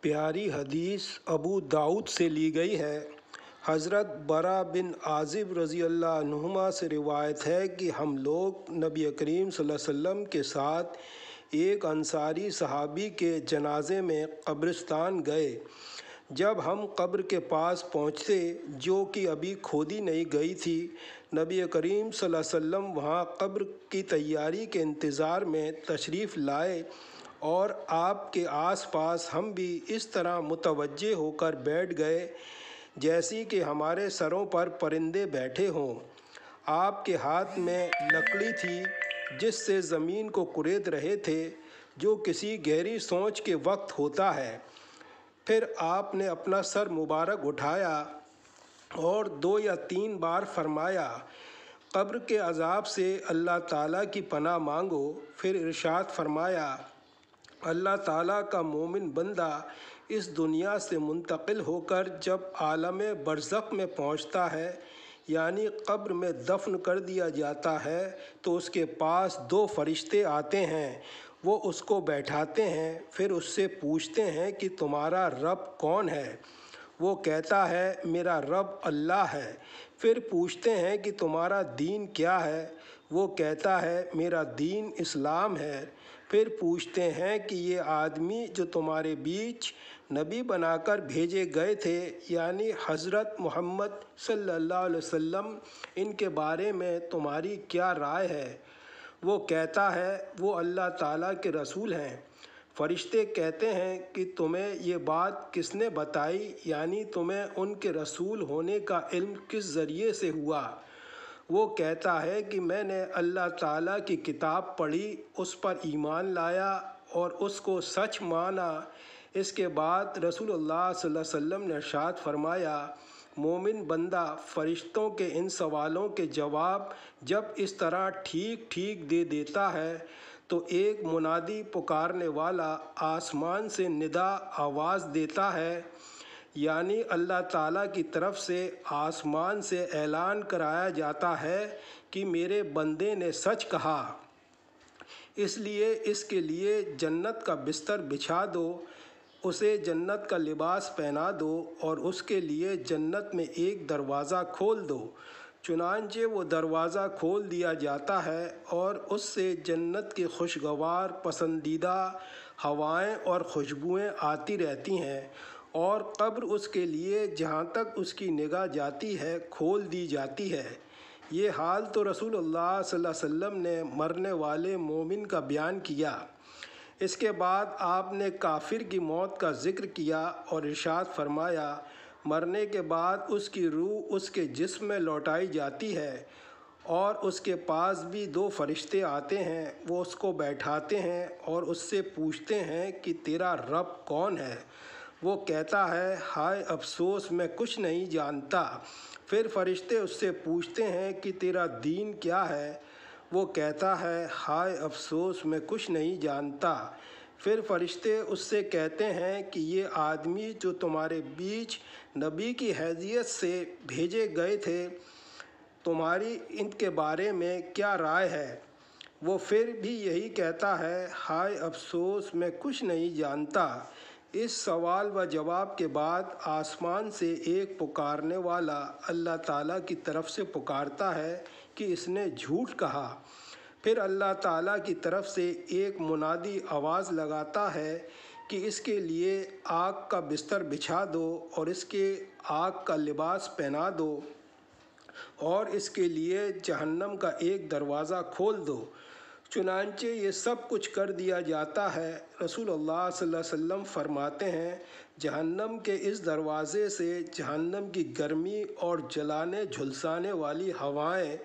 प्यारी हदीस अबू दाऊद से ली गई है। हज़रत बरा बिन आज़िब रज़ी अल्लाह अन्हुमा से रिवायत है कि हम लोग नबी करीम सल्लल्लाहु अलैहि वसल्लम के साथ एक अंसारी सहाबी के जनाजे में कब्रिस्तान गए। जब हम कब्र के पास पहुँचे, जो कि अभी खोदी नहीं गई थी, नबी करीम सल्लल्लाहु अलैहि वसल्लम वहाँ कब्र की तैयारी के इंतज़ार में तशरीफ़ लाए और आपके आसपास हम भी इस तरह मुतवज्जे होकर बैठ गए जैसी कि हमारे सरों पर परिंदे बैठे हों। आपके हाथ में लकड़ी थी जिससे ज़मीन को कुरेद रहे थे, जो किसी गहरी सोच के वक्त होता है। फिर आपने अपना सर मुबारक उठाया और 2 या 3 बार फरमाया, कब्र के अज़ाब से अल्लाह ताला की पनाह मांगो। फिर इरशाद फरमाया, अल्लाह ताला का मोमिन बंदा इस दुनिया से मुंतकिल होकर जब आलम बरज़ख में पहुंचता है, यानी कब्र में दफन कर दिया जाता है, तो उसके पास 2 फरिश्ते आते हैं। वो उसको बैठाते हैं, फिर उससे पूछते हैं कि तुम्हारा रब कौन है। वो कहता है, मेरा रब अल्लाह है। फिर पूछते हैं कि तुम्हारा दीन क्या है। वो कहता है, मेरा दीन इस्लाम है। फिर पूछते हैं कि ये आदमी जो तुम्हारे बीच नबी बनाकर भेजे गए थे, यानी हज़रत मोहम्मद सल्लल्लाहु अलैहि वसल्लम, इनके बारे में तुम्हारी क्या राय है। वो कहता है, वो अल्लाह ताला के रसूल हैं। फरिश्ते कहते हैं कि तुम्हें ये बात किसने बताई, यानी तुम्हें उनके रसूल होने का इल्म किस ज़रिए से हुआ। वो कहता है कि मैंने अल्लाह ताला की किताब पढ़ी, उस पर ईमान लाया और उसको सच माना। इसके बाद रसूलुल्लाह सल्लल्लाहु अलैहि वसल्लम ने इरशाद फरमाया, मोमिन बंदा फरिश्तों के इन सवालों के जवाब जब इस तरह ठीक ठीक दे देता है, तो एक मुनादी पुकारने वाला आसमान से निदा आवाज़ देता है, यानी अल्लाह ताला की तरफ से आसमान से ऐलान कराया जाता है कि मेरे बंदे ने सच कहा, इसलिए इसके लिए जन्नत का बिस्तर बिछा दो, उसे जन्नत का लिबास पहना दो और उसके लिए जन्नत में एक दरवाज़ा खोल दो। चुनांचे वो दरवाज़ा खोल दिया जाता है और उससे जन्नत की खुशगवार पसंदीदा हवाएं और खुशबुएं आती रहती हैं और कब्र उसके लिए जहाँ तक उसकी निगाह जाती है खोल दी जाती है। ये हाल तो रसूलुल्लाह सल्लल्लाहु अलैहि वसल्लम ने मरने वाले मोमिन का बयान किया। इसके बाद आपने काफिर की मौत का ज़िक्र किया और इरशाद फरमाया, मरने के बाद उसकी रूह उसके जिस्म में लौटाई जाती है और उसके पास भी 2 फरिश्ते आते हैं। वो उसको बैठाते हैं और उससे पूछते हैं कि तेरा रब कौन है। वो कहता है, हाय अफसोस, मैं कुछ नहीं जानता। फिर फरिश्ते उससे पूछते हैं कि तेरा दीन क्या है। वो कहता है, हाय अफसोस, मैं कुछ नहीं जानता। फिर फरिश्ते उससे कहते हैं कि ये आदमी जो तुम्हारे बीच नबी की हैसियत से भेजे गए थे, तुम्हारी इनके बारे में क्या राय है। वो फिर भी यही कहता है, हाय अफसोस, मैं कुछ नहीं जानता। इस सवाल व जवाब के बाद आसमान से एक पुकारने वाला अल्लाह ताला की तरफ से पुकारता है कि इसने झूठ कहा। फिर अल्लाह ताला की तरफ से एक मुनादी आवाज़ लगाता है कि इसके लिए आग का बिस्तर बिछा दो और इसके आग का लिबास पहना दो और इसके लिए जहन्नम का एक दरवाज़ा खोल दो। चुनांचे ये सब कुछ कर दिया जाता है। रसूलुल्लाह सल्लल्लाहु अलैहि वसल्लम फरमाते हैं, जहन्नम के इस दरवाज़े से जहन्नम की गर्मी और जलाने झुलसाने वाली हवाएं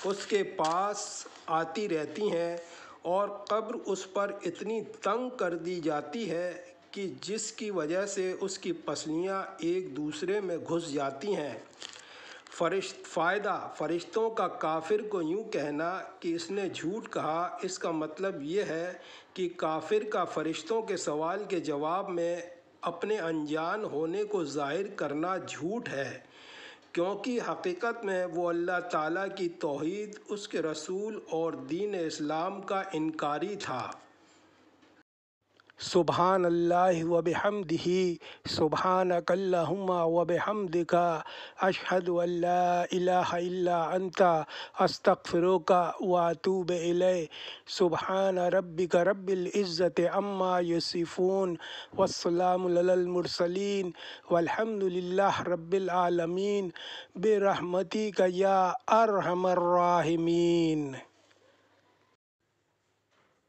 उसके पास आती रहती हैं और कब्र उस पर इतनी तंग कर दी जाती है कि जिसकी वजह से उसकी पसलियां एक दूसरे में घुस जाती हैं। फरिश्तों का काफिर को यूँ कहना कि इसने झूठ कहा, इसका मतलब ये है कि काफिर का फरिश्तों के सवाल के जवाब में अपने अनजान होने को ज़ाहिर करना झूठ है, क्योंकि हकीकत में वो अल्लाह ताला की तौहीद, उसके रसूल और दीन इस्लाम का इनकारी था। سبحان اللہ و بحمدہ سبحانک اللہم و بحمدک اشہد ان لا الہ الا انت استغفرک و اتوب الیک سبحان ربک رب العزت عما یصفون والسلام علی المرسلین والحمد للہ رب العالمین برحمتک یا ارحم الراحمین۔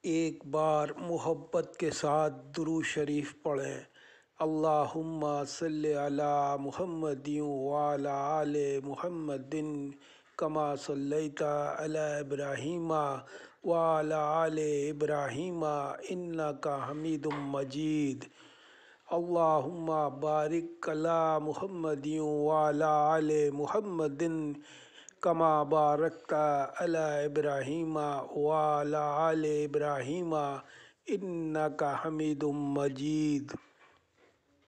ایک بار محبت کے ساتھ درود شریف پڑھیں۔ اللہم صلی علی محمد وعلی آل محمد کما صلیت علی ابراہیم وعلی آل ابراہیم انک حمید مجید۔ اللہم بارک علی محمد وعلی آل محمد کما بارکت علی ابراہیم وعلی آل ابراہیم انک حمید مجید۔